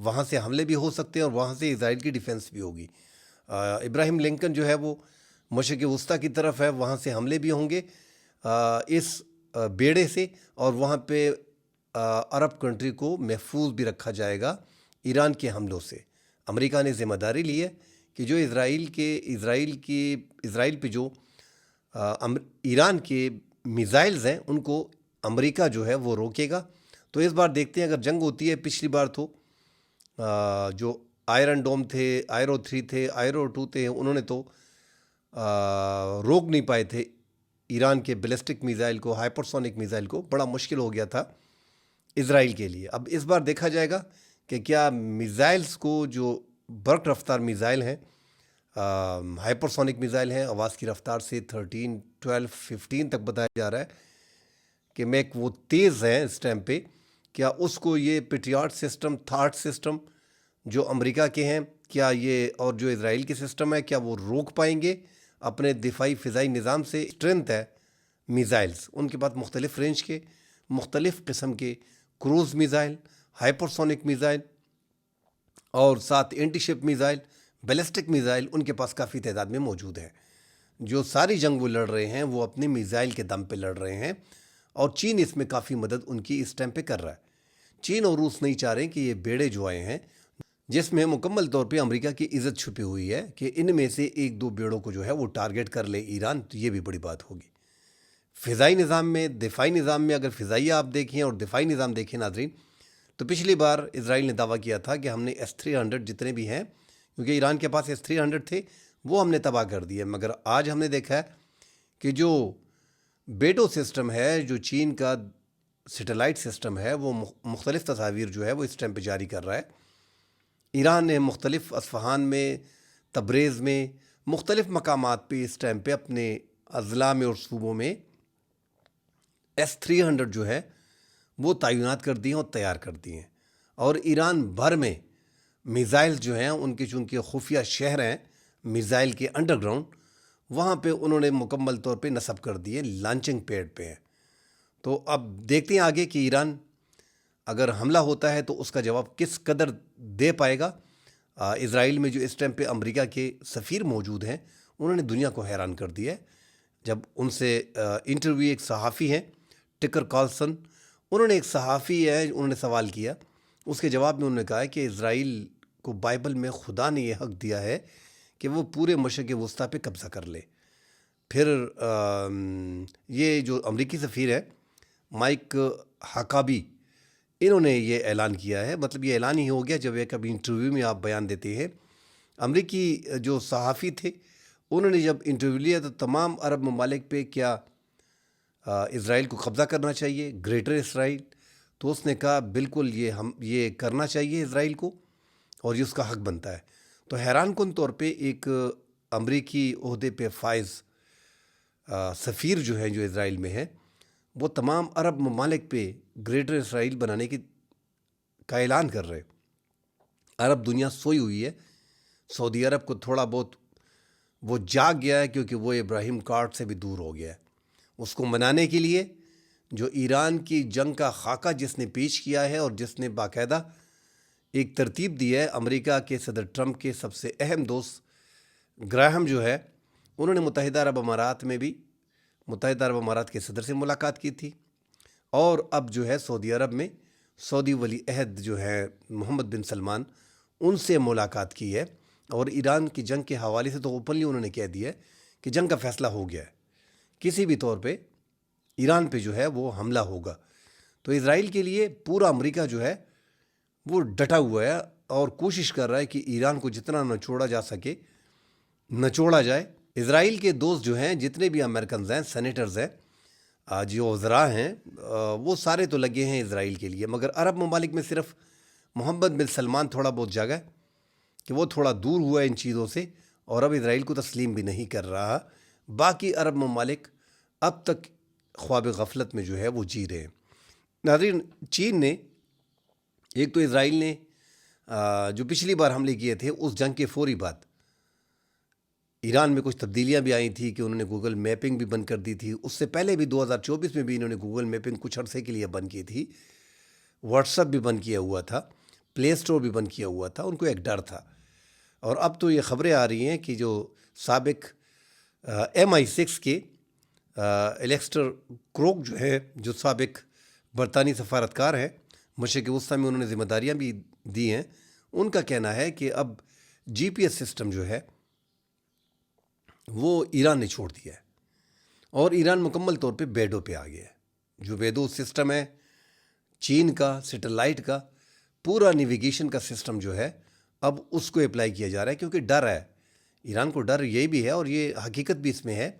وہاں سے حملے بھی ہو سکتے ہیں اور وہاں سے اسرائیل کی ڈیفنس بھی ہوگی۔ ابراہیم لنکن جو ہے وہ مشرق وسطیٰ کی طرف ہے، وہاں سے حملے بھی ہوں گے اس بیڑے سے، اور وہاں پہ عرب کنٹری کو محفوظ بھی رکھا جائے گا ایران کے حملوں سے۔ امریکہ نے ذمہ داری لی ہے کہ جو اسرائیل پہ جو ایران کے میزائلز ہیں ان کو امریکہ جو ہے وہ روکے گا۔ تو اس بار دیکھتے ہیں اگر جنگ ہوتی ہے، پچھلی بار تو جو آئرن ڈوم تھے، آئرو 3 تھے، آئرو 2 تھے، انہوں نے تو روک نہیں پائے تھے ایران کے بیلسٹک میزائل کو، ہائپرسونک میزائل کو، بڑا مشکل ہو گیا تھا اسرائیل کے لیے۔ اب اس بار دیکھا جائے گا کہ کیا میزائلز کو، جو برق رفتار میزائل ہیں، ہائپرسونک میزائل ہیں، آواز کی رفتار سے 13، 12، 15 تک بتایا جا رہا ہے کہ میک وہ تیز ہیں اس ٹائم پہ، کیا اس کو یہ پیٹریاٹ سسٹم، تھاٹ سسٹم جو امریکہ کے ہیں، کیا یہ اور جو اسرائیل کے سسٹم ہے، کیا وہ روک پائیں گے اپنے دفاعی فضائی نظام سے؟ اسٹرینتھ ہے میزائلز، ان کے پاس مختلف رینج کے، مختلف قسم کے کروز میزائل، ہائپرسونک میزائل اور ساتھ اینٹی شپ میزائل، بیلسٹک میزائل ان کے پاس کافی تعداد میں موجود ہیں۔ جو ساری جنگ وہ لڑ رہے ہیں وہ اپنے میزائل کے دم پہ لڑ رہے ہیں، اور چین اس میں کافی مدد ان کی اس ٹائم پہ کر رہا ہے۔ چین اور روس نہیں چاہ رہے کہ یہ بیڑے جو آئے ہیں، جس میں مکمل طور پہ امریکہ کی عزت چھپی ہوئی ہے، کہ ان میں سے ایک دو بیڑوں کو جو ہے وہ ٹارگٹ کر لے ایران، تو یہ بھی بڑی بات ہوگی۔ فضائی نظام میں، دفاعی نظام میں، اگر فضائیہ آپ دیکھیں اور دفاعی نظام دیکھیں ناظرین، تو پچھلی بار اسرائیل نے دعویٰ کیا تھا کہ ہم نے S-300 جتنے بھی ہیں، کیونکہ ایران کے پاس S-300 تھے، وہ ہم نے تباہ کر دیے۔ مگر آج ہم نے دیکھا ہے کہ جو بیٹو سسٹم ہے، جو چین کا سیٹلائٹ سسٹم ہے، وہ مختلف تصاویر جو ہے وہ اس ٹائم پہ جاری کر رہا ہے۔ ایران نے مختلف اصفہان میں، تبریز میں، مختلف مقامات پہ اس ٹائم پہ اپنے اضلاع میں اور صوبوں میں S-300 جو ہے وہ تعینات کر دی ہیں اور تیار کر دی ہیں، اور ایران بھر میں میزائل جو ہیں ان کے چونکہ خفیہ شہر ہیں میزائل کے انڈر گراؤنڈ، وہاں پہ انہوں نے مکمل طور پہ نصب کر دیے، لانچنگ پیڈ پہ ہیں۔ تو اب دیکھتے ہیں آگے کہ ایران اگر حملہ ہوتا ہے تو اس کا جواب کس قدر دے پائے گا۔ اسرائیل میں جو اس ٹائم پہ امریکہ کے سفیر موجود ہیں، انہوں نے دنیا کو حیران کر دیا ہے جب ان سے انٹرویو، ایک صحافی ہیں ٹکر کارلسن، انہوں نے ایک صحافی ہے، انہوں نے سوال کیا، اس کے جواب میں انہوں نے کہا کہ اسرائیل کو بائبل میں خدا نے یہ حق دیا ہے کہ وہ پورے مشرق وسطیٰ پہ قبضہ کر لے۔ پھر یہ جو امریکی سفیر ہے مائک حقابی، انہوں نے یہ اعلان کیا ہے، مطلب یہ اعلان ہی ہو گیا جب ایک کبھی انٹرویو میں آپ بیان دیتے ہیں۔ امریکی جو صحافی تھے انہوں نے جب انٹرویو لیا تو تمام عرب ممالک پہ کیا اسرائیل کو قبضہ کرنا چاہیے، گریٹر اسرائیل، تو اس نے کہا بالکل یہ کرنا چاہیے اسرائیل کو، اور یہ اس کا حق بنتا ہے۔ تو حیران کن طور پہ ایک امریکی عہدے پہ فائز سفیر جو ہیں جو اسرائیل میں ہیں، وہ تمام عرب ممالک پہ گریٹر اسرائیل بنانے کا اعلان کر رہے۔ عرب دنیا سوئی ہوئی ہے، سعودی عرب کو تھوڑا بہت وہ جاگ گیا ہے، کیونکہ وہ ابراہیم کارڈ سے بھی دور ہو گیا ہے۔ اس کو منانے کے لیے جو ایران کی جنگ کا خاکہ جس نے پیش کیا ہے اور جس نے باقاعدہ ایک ترتیب دی ہے، امریکہ کے صدر ٹرمپ کے سب سے اہم دوست گراہم جو ہے، انہوں نے متحدہ عرب امارات کے صدر سے ملاقات کی تھی، اور اب جو ہے سعودی عرب میں سعودی ولی عہد جو ہے محمد بن سلمان، ان سے ملاقات کی ہے، اور ایران کی جنگ کے حوالے سے تو اوپنلی انہوں نے کہہ دیا ہے کہ جنگ کا فیصلہ ہو گیا ہے، کسی بھی طور پہ ایران پہ جو ہے وہ حملہ ہوگا۔ تو اسرائیل کے لیے پورا امریکہ جو ہے وہ ڈٹا ہوا ہے اور کوشش کر رہا ہے کہ ایران کو جتنا نچوڑا جا سکے نچوڑا جائے۔ اسرائیل کے دوست جو ہیں، جتنے بھی امریکنز ہیں، سینیٹرز ہیں، جو وزراء ہیں، وہ سارے تو لگے ہیں اسرائیل کے لیے، مگر عرب ممالک میں صرف محمد بن سلمان تھوڑا بہت جاگا ہے کہ وہ تھوڑا دور ہوا ہے ان چیزوں سے، اور اب اسرائیل کو تسلیم بھی نہیں کر رہا۔ باقی عرب ممالک اب تک خواب غفلت میں جو ہے وہ جی رہے ہیں۔ ناظرین، چین نے، ایک تو اسرائیل نے جو پچھلی بار حملے کیے تھے اس جنگ کے فوری بعد ایران میں کچھ تبدیلیاں بھی آئی تھیں کہ انہوں نے گوگل میپنگ بھی بند کر دی تھی۔ اس سے پہلے بھی 2024 میں بھی انہوں نے گوگل میپنگ کچھ عرصے کے لیے بند کی تھی، واٹس ایپ بھی بند کیا ہوا تھا۔ پلے اسٹور بھی بند کیا ہوا تھا، ان کو ایک ڈر تھا۔ اور اب تو یہ خبریں آ رہی ہیں کہ جو سابق MI6 کے الیکسٹر کروک جو ہے، جو سابق برطانوی سفارتکار ہیں مشرق وسطیٰ میں، انہوں نے ذمہ داریاں بھی دی ہیں، ان کا کہنا ہے کہ اب GPS سسٹم جو ہے وہ ایران نے چھوڑ دیا ہے، اور ایران مکمل طور پہ بیڈو پہ آ گیا ہے۔ جو بیڈو سسٹم ہے چین کا، سیٹلائٹ کا پورا نیویگیشن کا سسٹم جو ہے، اب اس کو اپلائی کیا جا رہا ہے، کیونکہ ڈر ہے ایران کو، ڈر یہ بھی ہے اور یہ حقیقت بھی اس میں ہے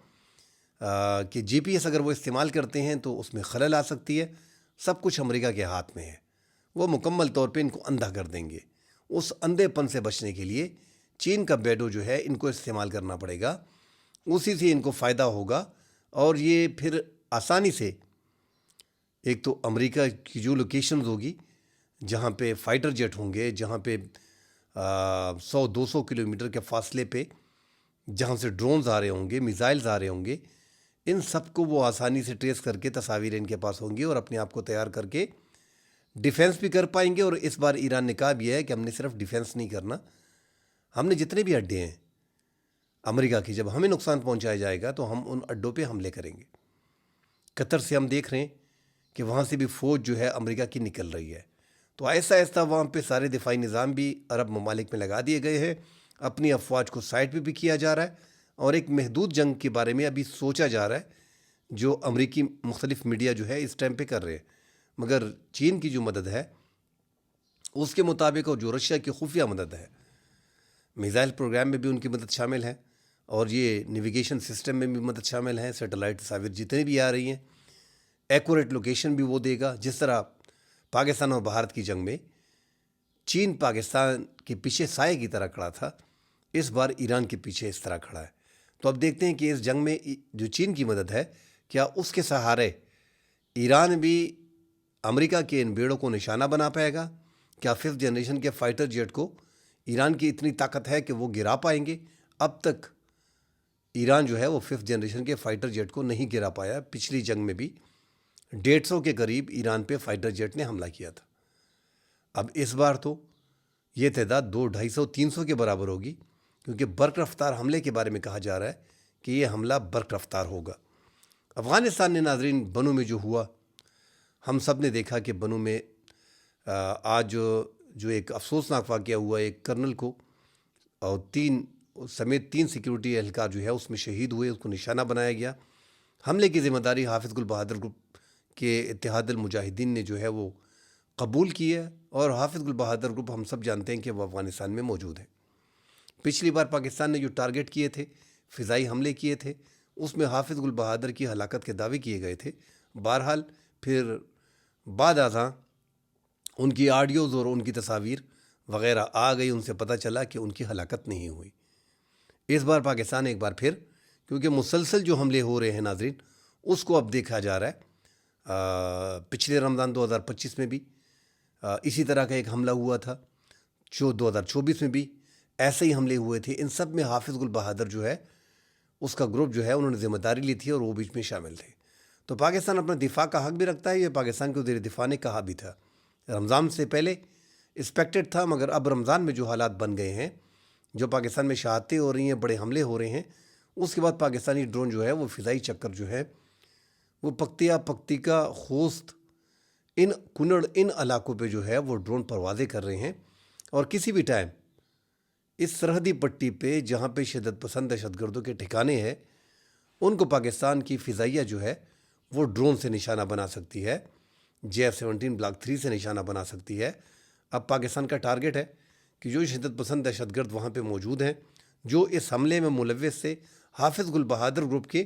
کہ GPS اگر وہ استعمال کرتے ہیں تو اس میں خلل آ سکتی ہے۔ سب کچھ امریکہ کے ہاتھ میں ہے، وہ مکمل طور پہ ان کو اندھا کر دیں گے۔ اس اندھے پن سے بچنے کے لیے چین کا بیڈو جو ہے ان کو استعمال کرنا پڑے گا، اسی سے ان کو فائدہ ہوگا، اور یہ پھر آسانی سے ایک تو امریکہ کی جو لوکیشنز ہوگی جہاں پہ فائٹر جیٹ ہوں گے، جہاں پہ 100-200 کلومیٹر کے فاصلے پہ جہاں سے ڈرونز آ رہے ہوں گے، میزائلز آ رہے ہوں گے، ان سب کو وہ آسانی سے ٹریس کر کے تصاویر ان کے پاس ہوں گی، اور اپنے آپ کو تیار کر کے ڈیفینس بھی کر پائیں گے۔ اور اس بار ایران نے کہا بھی ہے کہ ہم نے صرف ڈیفینس نہیں کرنا، ہم نے جتنے بھی اڈے ہیں امریکہ کی، جب ہمیں نقصان پہنچایا جائے گا تو ہم ان اڈوں پہ حملے کریں گے۔ قطر سے ہم دیکھ رہے ہیں کہ وہاں سے بھی فوج جو ہے امریکہ کی نکل رہی ہے، تو آہستہ آہستہ وہاں پہ سارے دفاعی نظام بھی عرب ممالک میں لگا دیے گئے ہیں، اپنی افواج کو سائڈ پہ بھی کیا جا رہا ہے، اور ایک محدود جنگ کے بارے میں ابھی سوچا جا رہا ہے جو امریکی مختلف میڈیا جو ہے اس ٹائم پہ کر رہے ہیں۔ مگر چین کی جو مدد ہے اس کے مطابق، اور جو رشیا کی خفیہ مدد ہے، میزائل پروگرام میں بھی ان کی مدد شامل ہے، اور یہ نیویگیشن سسٹم میں بھی مدد شامل ہے، سیٹلائٹ تصاویر جتنے بھی آ رہی ہیں ایکوریٹ لوکیشن بھی وہ دے گا۔ جس طرح پاکستان اور بھارت کی جنگ میں چین پاکستان کے پیچھے سائے کی طرح کھڑا تھا، اس بار ایران کے پیچھے اس طرح کھڑا ہے۔ تو اب دیکھتے ہیں کہ اس جنگ میں جو چین کی مدد ہے، کیا اس کے سہارے ایران بھی امریکہ کے ان بیڑوں کو نشانہ بنا پائے گا؟ کیا 5th جنریشن کے فائٹر جیٹ کو ایران کی اتنی طاقت ہے کہ وہ گرا پائیں گے؟ اب تک ایران جو ہے وہ 5th جنریشن کے فائٹر جیٹ کو نہیں گرا پایا۔ پچھلی جنگ میں بھی 150 کے قریب ایران پہ فائٹر جیٹ نے حملہ کیا تھا۔ اب اس بار تو یہ تعداد 200-250-300 کے برابر ہوگی، کیونکہ برق رفتار حملے کے بارے میں کہا جا رہا ہے کہ یہ حملہ برق رفتار ہوگا۔ افغانستان نے ناظرین بنو میں جو ہوا، ہم سب نے دیکھا کہ بنو میں آج جو ایک افسوسناک واقعہ ہوا، ایک کرنل کو اور 3 سیکیورٹی اہلکار جو ہے اس میں شہید ہوئے، اس کو نشانہ بنایا گیا۔ حملے کی ذمہ داری حافظ گل بہادر گروپ کے اتحاد المجاہدین نے جو ہے وہ قبول کی ہے، اور حافظ گل بہادر گروپ ہم سب جانتے ہیں کہ وہ افغانستان میں موجود ہے۔ پچھلی بار پاکستان نے جو ٹارگٹ کیے تھے، فضائی حملے کیے تھے، اس میں حافظ گل بہادر کی ہلاکت کے دعوے کیے گئے تھے۔ بہرحال پھر بعد ازاں ان کی آڈیوز اور ان کی تصاویر وغیرہ آ گئی، ان سے پتہ چلا کہ ان کی ہلاکت نہیں ہوئی۔ اس بار پاکستان ایک بار پھر، کیونکہ مسلسل جو حملے ہو رہے ہیں ناظرین، اس کو اب دیکھا جا رہا ہے۔ پچھلے رمضان 2025 میں بھی اسی طرح کا ایک حملہ ہوا تھا، 2024 میں بھی ایسے ہی حملے ہوئے تھے۔ ان سب میں حافظ گل بہادر جو ہے اس کا گروپ جو ہے انہوں نے ذمہ داری لی تھی، اور وہ بیچ میں شامل تھے۔ تو پاکستان اپنا دفاع کا حق بھی رکھتا ہے، یہ پاکستان کے وزیر دفاع نے کہا بھی تھا، رمضان سے پہلے ایکسپیکٹڈ تھا، مگر اب رمضان میں جو حالات بن گئے ہیں، جو پاکستان میں شہادتیں ہو رہی ہیں، بڑے حملے ہو رہے ہیں، اس کے بعد پاکستانی ڈرون جو ہے وہ فضائی چکر جو ہے وہ پکتیکا، خوست، کنڑ، ان علاقوں پہ جو ہے وہ ڈرون پروازیں کر رہے ہیں، اور کسی بھی ٹائم اس سرحدی پٹی پہ جہاں پہ شدت پسند دہشت گردوں کے ٹھکانے ہیں، ان کو پاکستان کی فضائیہ جو ہے وہ ڈرون سے نشانہ بنا سکتی ہے، JF-17 بلاک 3 سے نشانہ بنا سکتی ہے۔ اب پاکستان کا ٹارگٹ ہے کہ جو شدت پسند دہشت گرد وہاں پہ موجود ہیں، جو اس حملے میں ملوث سے حافظ گل بہادر گروپ کے،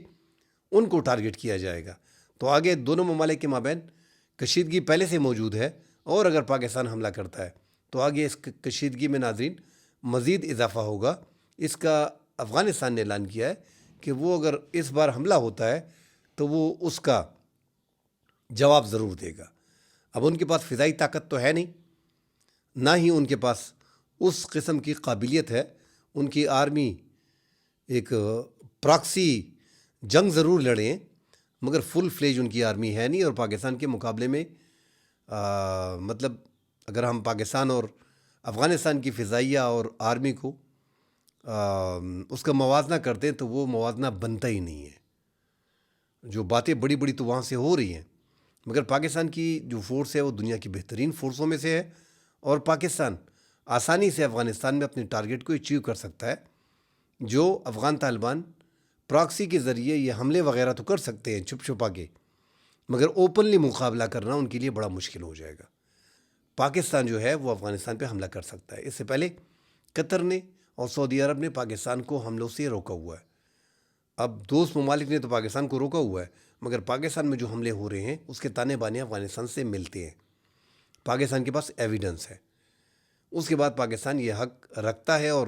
ان کو ٹارگٹ کیا جائے گا۔ تو آگے دونوں ممالک کے مابین کشیدگی پہلے سے موجود ہے، اور اگر پاکستان حملہ کرتا ہے تو آگے اس کشیدگی میں ناظرین مزید اضافہ ہوگا۔ اس کا افغانستان نے اعلان کیا ہے کہ وہ اگر اس بار حملہ ہوتا ہے تو وہ اس کا جواب ضرور دے گا۔ اب ان کے پاس فضائی طاقت تو ہے نہیں، نہ ہی ان کے پاس اس قسم کی قابلیت ہے۔ ان کی آرمی ایک پراکسی جنگ ضرور لڑیں، مگر فل فلیج ان کی آرمی ہے نہیں، اور پاکستان کے مقابلے میں مطلب اگر ہم پاکستان اور افغانستان کی فضائیہ اور آرمی کو اس کا موازنہ کرتے ہیں تو وہ موازنہ بنتا ہی نہیں ہے. جو باتیں بڑی بڑی تو وہاں سے ہو رہی ہیں، مگر پاکستان کی جو فورس ہے وہ دنیا کی بہترین فورسوں میں سے ہے، اور پاکستان آسانی سے افغانستان میں اپنے ٹارگٹ کو اچیو کر سکتا ہے. جو افغان طالبان پراکسی کے ذریعے یہ حملے وغیرہ تو کر سکتے ہیں چھپ چھپا کے، مگر اوپنلی مقابلہ کرنا ان کے لیے بڑا مشکل ہو جائے گا. پاکستان جو ہے وہ افغانستان پہ حملہ کر سکتا ہے. اس سے پہلے قطر نے اور سعودی عرب نے پاکستان کو حملوں سے روکا ہوا ہے. اب دوست ممالک نے تو پاکستان کو روکا ہوا ہے، مگر پاکستان میں جو حملے ہو رہے ہیں اس کے تانے بانے افغانستان سے ملتے ہیں. پاکستان کے پاس ایویڈنس ہے. اس کے بعد پاکستان یہ حق رکھتا ہے، اور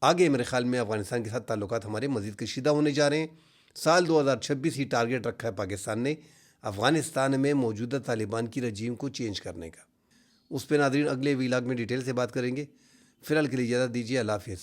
آگے میرے خیال میں افغانستان کے ساتھ تعلقات ہمارے مزید کشیدہ ہونے جا رہے ہیں. سال 2026 ہی ٹارگٹ رکھا ہے پاکستان نے افغانستان میں موجودہ طالبان کی رجیم کو چینج کرنے کا. اس پہ ناظرین اگلے ویلاگ میں ڈیٹیل سے بات کریں گے. فی الحال کے لیے اجازت دیجیے. اللہ حافظ.